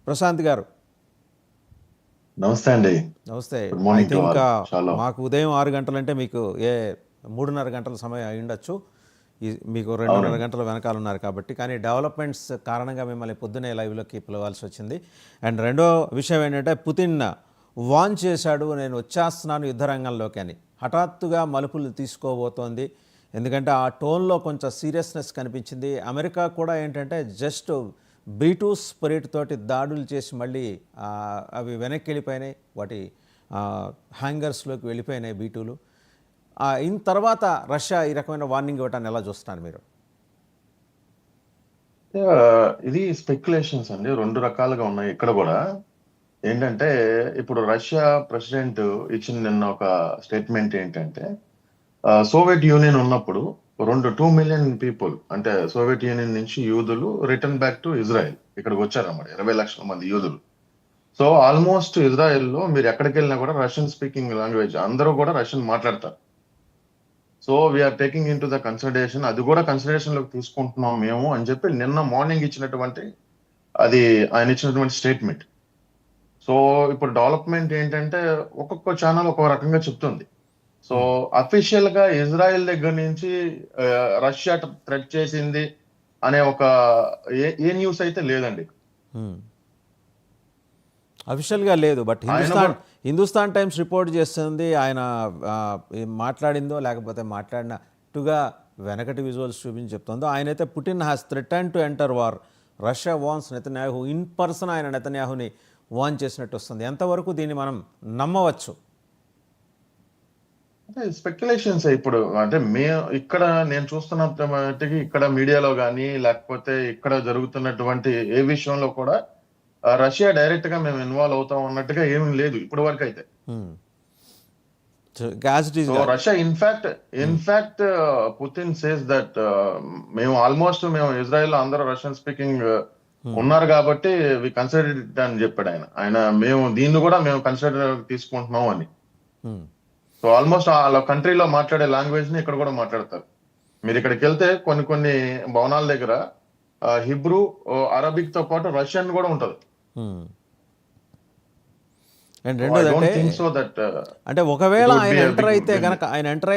ప్రశాంత్ గారు. నమస్తే అండి. నమస్తే. Good I morning to think all. Shalom. మాకు ఉదయం 6 గంటలంటే మీకు 3:30 గంటల సమయం అయ్యుండొచ్చు. మీకు 2:30 అవునండి. గంటల వెనకాల ఉన్నారు కాబట్టి. కానీ డెవలప్‌మెంట్స్ కారణంగా మిమ్మల్ని పొద్దున్నే లైవ్‌లోకి పిలవాల్సి వచ్చింది. అండ్ రెండో విషయం ఏంటంటే పుతిన్ వార్న్ చేశాడు, నేను వచ్చేస్తున్నాను యుద్ధరంగంలోకి అని. హఠాత్తుగా మలుపులు తీసుకోబోతోంది. ఎందుకంటే ఆ టోన్‌లో కొంచెం సీరియస్‌నెస్ కనిపించింది. అమెరికా కూడా ఏంటంటే జస్ట్ B2 స్పిరిట్ తోటి దాడులు చేసి మళ్ళీ అవి వెనక్కి వెళ్ళిపోయినాయి. వాటి హ్యాంగర్స్లోకి వెళ్ళిపోయినాయి B2లు. అయిన తర్వాత రష్యా ఈ రకమైన వార్నింగ్ ఇవ్వటాన్ని ఎలా చూస్తున్నారు మీరు? ఇది స్పెక్యులేషన్స్ అండి. 2 రకాలుగా ఉన్నాయి ఇక్కడ గూడా. ఏంటంటే, ఇప్పుడు రష్యా ప్రెసిడెంట్ ఇచ్చిన నిన్న ఒక స్టేట్మెంట్ ఏంటంటే, సోవియట్ యూనియన్ ఉన్నప్పుడు 2 మిలియన్ పీపుల్ అంటే సోవియట్ యూనియన్ నుంచి యూదులు రిటర్న్ బ్యాక్ టు ఇజ్రాయెల్. ఇక్కడికొచ్చారన్నమాట. 20 లక్షల మంది యూదులు. సో, ఆల్మోస్ట్ ఇజ్రాయెల్‌లో మీరు ఎక్కడికెళ్ళినా గూడా రష్యన్ స్పీకింగ్ లాంగ్వేజ్ అందరూ గూడా రష్యన్ మాట్లాడతారు. So we are taking in to the consideration, అది కూడా కన్సిడరేషన్ లోకి తీసుకుంటున్నాం మేము అని చెప్పి నిన్న మార్నింగ్ ఇచ్చినటువంటి అది ఆయన ఇచ్చినటువంటి స్టేట్మెంట్. సో ఇప్పుడు డెవలప్మెంట్ ఏంటంటే ఒక్కొక్క ఛానల్ ఒక్కొక్క రకంగా చెప్తుంది. సో అఫీషియల్ గా ఇజ్రాయెల్ దగ్గర నుంచి రష్యా థ్రెట్ చేసింది అనే ఒక ఏ న్యూస్ అయితే లేదండి. అఫీషియల్గా లేదు. బట్ ఆయన హిందుస్థాన్ టైమ్స్ రిపోర్ట్ చేస్తుంది ఆయన మాట్లాడిందో లేకపోతే మాట్లాడినట్టుగా వెనకటి విజువల్స్ చూపించి చెప్తుందో. ఆయనైతే Putin has threaten to enter war, Russia Vance Netanyahu, in person ఆయన నెతన్యాహుని వాన్ చేసినట్టు వస్తుంది. ఎంతవరకు దీన్ని మనం నమ్మవచ్చు? అంటే స్పెక్యులేషన్స్ ఇప్పుడు అంటే ఇక్కడ నేను చూస్తున్నట్టుకి ఇక్కడ మీడియాలో కానీ లేకపోతే ఇక్కడ జరుగుతున్నటువంటి ఏ విషయంలో కూడా రష్యా డైరెక్ట్ గా మేము ఇన్వాల్వ్ అవుతాం అన్నట్టుగా ఏమీ లేదు ఇప్పటి వరకు అయితే. So Russia in fact Putin says that మేము ఆల్మోస్ట్ ఇజ్రాయెల్ లో అందరూ రష్యన్ స్పీకింగ్ ఉన్నారు కాబట్టి వి కన్సిడర్ ఇట్ అని చెప్పాడు ఆయన మేము దీన్ని కూడా మేము కన్సిడర్ తీసుకుంటున్నాం అని. సో ఆల్మోస్ట్ ఆ కంట్రీలో మాట్లాడే లాంగ్వేజ్ ని ఇక్కడ కూడా మాట్లాడతారు. మీరు ఇక్కడికి వెళ్తే కొన్ని భవనాల దగ్గర హిబ్రూ, అరబిక్ తో పాటు రష్యన్ కూడా ఉంటది. అండ్ రెండోదంటే అంటే ఒకవేళ ఆయన ఎంటర్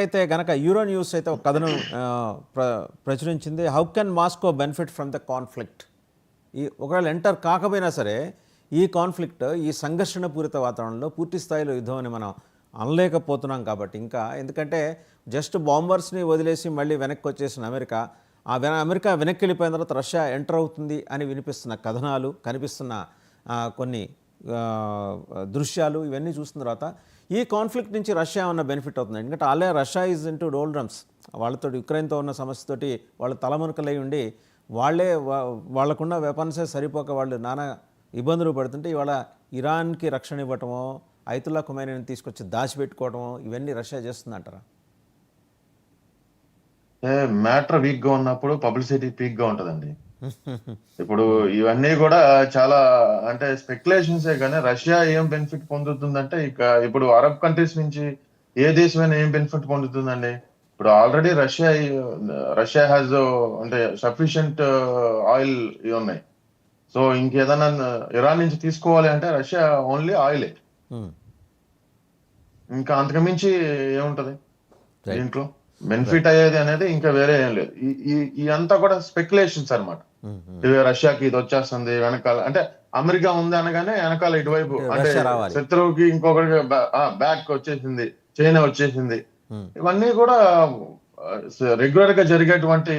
అయితే గనక యూరో న్యూస్ అయితే ఒక కథను ప్రచురించింది. How can Moscow benefit from the conflict? ఒకవేళ ఎంటర్ కాకపోయినా సరే ఈ కాన్ఫ్లిక్ట్, ఈ సంఘర్షణ పూరిత వాతావరణంలో పూర్తి స్థాయిలో యుద్ధం అని మనం అనలేకపోతున్నాం. కాబట్టి ఎందుకంటే జస్ట్ బాంబర్స్ని వదిలేసి మళ్ళీ వెనక్కి వచ్చేసిన అమెరికా వెనక్కి వెళ్ళిపోయిన తర్వాత రష్యా ఎంటర్ అవుతుంది అని వినిపిస్తున్న కథనాలు, కనిపిస్తున్న కొన్ని దృశ్యాలు ఇవన్నీ చూసిన తర్వాత ఈ కాన్ఫ్లిక్ట్ నుంచి రష్యా ఉన్న బెనిఫిట్ అవుతుంది. ఎందుకంటే already Russia is in to doldrums. వాళ్ళతో యుక్రెయిన్తో ఉన్న సమస్యతోటి వాళ్ళు తలమునకలై ఉండి వాళ్ళకున్న వెపన్సే సరిపోక వాళ్ళు నానా ఇబ్బందులు పడుతుంటే ఇవాళ ఇరాన్కి రక్షణ ఇవ్వటమో, ఐతుల్లా ఖుమైనీని తీసుకొచ్చి దాచిపెట్టుకోవటమో ఇవన్నీ రష్యా చేస్తుందంటారా? మ్యాటర్ వీక్ గా ఉన్నప్పుడు పబ్లిసిటీ పీక్ గా ఉంటదండి. ఇప్పుడు ఇవన్నీ కూడా చాలా అంటే స్పెక్యులేషన్సే కానీ రష్యా ఏం బెనిఫిట్ పొందుతుందంటే ఇప్పుడు అరబ్ కంట్రీస్ నుంచి ఏ దేశమైనా ఏం బెనిఫిట్ పొందుతుందండి? ఇప్పుడు ఆల్రెడీ రష్యా హ్యాస్ అంటే సఫిషియంట్ ఆయిల్ ఇవి ఉన్నాయి. సో ఇంకేదైనా ఇరాన్ నుంచి తీసుకోవాలి అంటే రష్యా ఓన్లీ ఆయిలే. ఇంకా అంతకుమించి ఏముంటది దీంట్లో బెనిఫిట్ అయ్యేది అనేది? ఇంకా వేరే ఏం లేదు. ఈ అంతా కూడా స్పెక్యులేషన్స్ అనమాట. రష్యాకి ఇది వచ్చేస్తుంది వెనకాల, అంటే అమెరికా ఉంది అనగానే వెనకాల ఇటువైపు అంటే శత్రువుకి ఇంకొకటి బ్యాక్ వచ్చేసింది, చైనా వచ్చేసింది. ఇవన్నీ కూడా రెగ్యులర్ గా జరిగేటువంటి